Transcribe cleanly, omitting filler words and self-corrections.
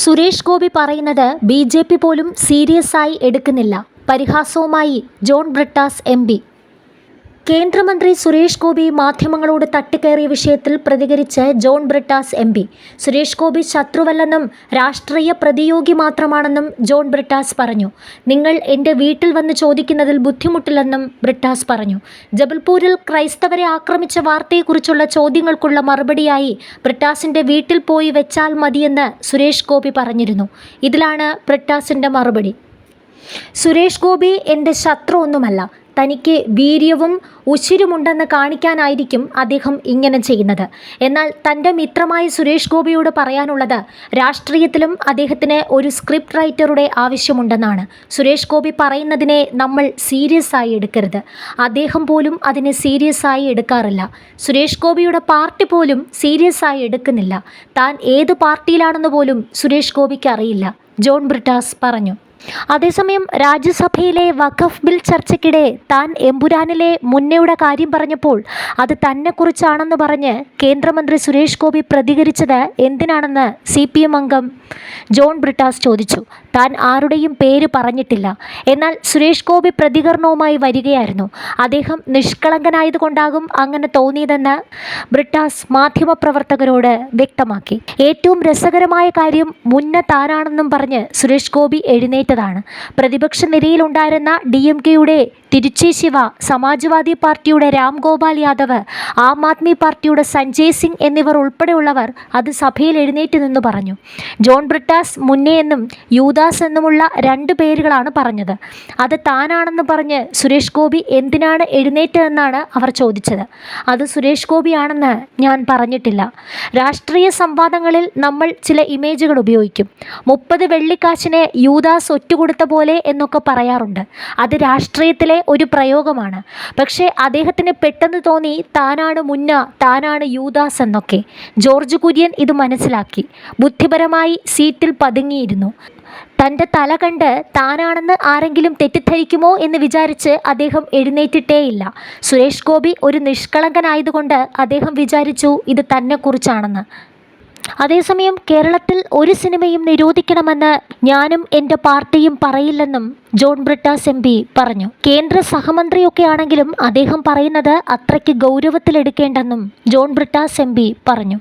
സുരേഷ് ഗോപി പറയുന്നത് BJP പോലും serious ആയി എടുക്കുന്നില്ല. പരിഹാസവുമായി ജോൺ ബ്രിട്ടാസ് MP. കേന്ദ്രമന്ത്രി സുരേഷ് ഗോപി മാധ്യമങ്ങളോട് തട്ടിക്കയറിയ വിഷയത്തിൽ പ്രതികരിച്ച് ജോൺ ബ്രിട്ടാസ് MP. സുരേഷ് ഗോപി ശത്രുവല്ലെന്നും രാഷ്ട്രീയ പ്രതിയോഗി മാത്രമാണെന്നും ജോൺ ബ്രിട്ടാസ് പറഞ്ഞു. നിങ്ങൾ എൻ്റെ വീട്ടിൽ വന്ന് ചോദിക്കുന്നതിൽ ബുദ്ധിമുട്ടില്ലെന്നും ബ്രിട്ടാസ് പറഞ്ഞു. ജബൽപൂരിൽ ക്രൈസ്തവരെ ആക്രമിച്ച വാർത്തയെക്കുറിച്ചുള്ള ചോദ്യങ്ങൾക്കുള്ള മറുപടിയായി ബ്രിട്ടാസിൻ്റെ വീട്ടിൽ പോയി വെച്ചാൽ മതിയെന്ന് സുരേഷ് ഗോപി പറഞ്ഞിരുന്നു. ഇതിലാണ് ബ്രിട്ടാസിൻ്റെ മറുപടി. സുരേഷ് ഗോപി എൻ്റെ ശത്രു ഒന്നുമല്ല. തനിക്ക് വീര്യവും ഉശിരുമുണ്ടെന്ന് കാണിക്കാനായിരിക്കും അദ്ദേഹം ഇങ്ങനെ ചെയ്യുന്നത്. എന്നാൽ തൻ്റെ മിത്രമായ സുരേഷ് ഗോപിയോട് പറയാനുള്ളത് രാഷ്ട്രീയത്തിലും അദ്ദേഹത്തിന് ഒരു സ്ക്രിപ്റ്റ് റൈറ്ററുടെ ആവശ്യമുണ്ടെന്നാണ്. സുരേഷ് ഗോപി പറയുന്നതിനെ നമ്മൾ സീരിയസ് ആയി എടുക്കരുത്. അദ്ദേഹം പോലും അതിനെ സീരിയസ് ആയി എടുക്കാറില്ല. സുരേഷ് ഗോപിയുടെ പാർട്ടി പോലും സീരിയസ് ആയി എടുക്കുന്നില്ല. താൻ ഏത് പാർട്ടിയിലാണെന്ന് പോലും സുരേഷ് ഗോപിക്ക് അറിയില്ല, ജോൺ ബ്രിട്ടാസ് പറഞ്ഞു. അതേസമയം രാജ്യസഭയിലെ വഖഫ് ബിൽ ചർച്ചയ്ക്കിടെ താൻ എമ്പുരാനിലെ മുന്നയുടെ കാര്യം പറഞ്ഞപ്പോൾ അത് തന്നെക്കുറിച്ചാണെന്ന് പറഞ്ഞ് കേന്ദ്രമന്ത്രി സുരേഷ് ഗോപി പ്രതികരിച്ചത് എന്തിനാണെന്ന് CPM അംഗം ജോൺ ബ്രിട്ടാസ് ചോദിച്ചു. താൻ ആരുടെയും പേര് പറഞ്ഞിട്ടില്ല. എന്നാൽ സുരേഷ് ഗോപി പ്രതികരണവുമായി വരികയായിരുന്നു. അദ്ദേഹം നിഷ്കളങ്കനായതുകൊണ്ടാകും അങ്ങനെ തോന്നിയതെന്ന് ബ്രിട്ടാസ് മാധ്യമപ്രവർത്തകരോട് വ്യക്തമാക്കി. ഏറ്റവും രസകരമായ കാര്യം മുന്ന താനാണെന്നും പറഞ്ഞ് സുരേഷ് ഗോപി എഴുന്നേറ്റതാണ്. പ്രതിപക്ഷ നിരയിലുണ്ടായിരുന്ന DMKയുടെ തിരുച്ചി ശിവ, സമാജ്വാദി പാർട്ടിയുടെ രാം ഗോപാൽ യാദവ്, ആം ആദ്മി പാർട്ടിയുടെ സഞ്ജയ് സിംഗ് എന്നിവർ ഉൾപ്പെടെയുള്ളവർ അത് സഭയിൽ എഴുന്നേറ്റ് നിന്ന് പറഞ്ഞു. ജോൺ ബ്രിട്ടാസ് മുന്നേ എന്നും യൂദാസ് എന്നുമുള്ള 2 പേരുകളാണ് പറഞ്ഞത്. അത് താനാണെന്ന് പറഞ്ഞ് സുരേഷ് ഗോപി എന്തിനാണ് എഴുന്നേറ്റതെന്നാണ് അവർ ചോദിച്ചത്. അത് സുരേഷ് ഗോപിയാണെന്ന് ഞാൻ പറഞ്ഞിട്ടില്ല. രാഷ്ട്രീയ സംവാദങ്ങളിൽ നമ്മൾ ചില ഇമേജുകൾ ഉപയോഗിക്കും. 30 വെള്ളിക്കാശിനെ യൂദാസ് ഒറ്റുകൊടുത്ത പോലെ എന്നൊക്കെ പറയാറുണ്ട്. അത് രാഷ്ട്രീയത്തിലെ ഒരു പ്രയോഗമാണ്. പക്ഷേ അദ്ദേഹത്തിന് പെട്ടെന്ന് തോന്നി താനാണ് മുന്ന, താനാണ് യൂദാസ് എന്നൊക്കെ. ജോർജ് കുര്യൻ ഇത് മനസ്സിലാക്കി. ബുദ്ധിപരമായി സീറ്റിൽ പതുങ്ങിയിരുന്നു. തൻ്റെ തല കണ്ട് താനാണെന്ന് ആരെങ്കിലും തെറ്റിദ്ധരിക്കുമോ എന്ന് വിചാരിച്ച് അദ്ദേഹം എഴുന്നേറ്റിട്ടേയില്ല. സുരേഷ് ഗോപി ഒരു നിഷ്കളങ്കനായതുകൊണ്ട് അദ്ദേഹം വിചാരിച്ചു ഇത് തന്നെക്കുറിച്ചാണെന്ന്. അതേസമയം കേരളത്തിൽ ഒരു സിനിമയും നിരോധിക്കണമെന്ന് ഞാനും എൻ്റെ പാർട്ടിയും പറയില്ലെന്നും ജോൺ ബ്രിട്ടാസ് MP പറഞ്ഞു. കേന്ദ്ര സഹമന്ത്രിയൊക്കെ ആണെങ്കിലും അദ്ദേഹം പറയുന്നത് അത്രയ്ക്ക് ഗൗരവത്തിലെടുക്കേണ്ടെന്നും ജോൺ ബ്രിട്ടാസ് MP പറഞ്ഞു.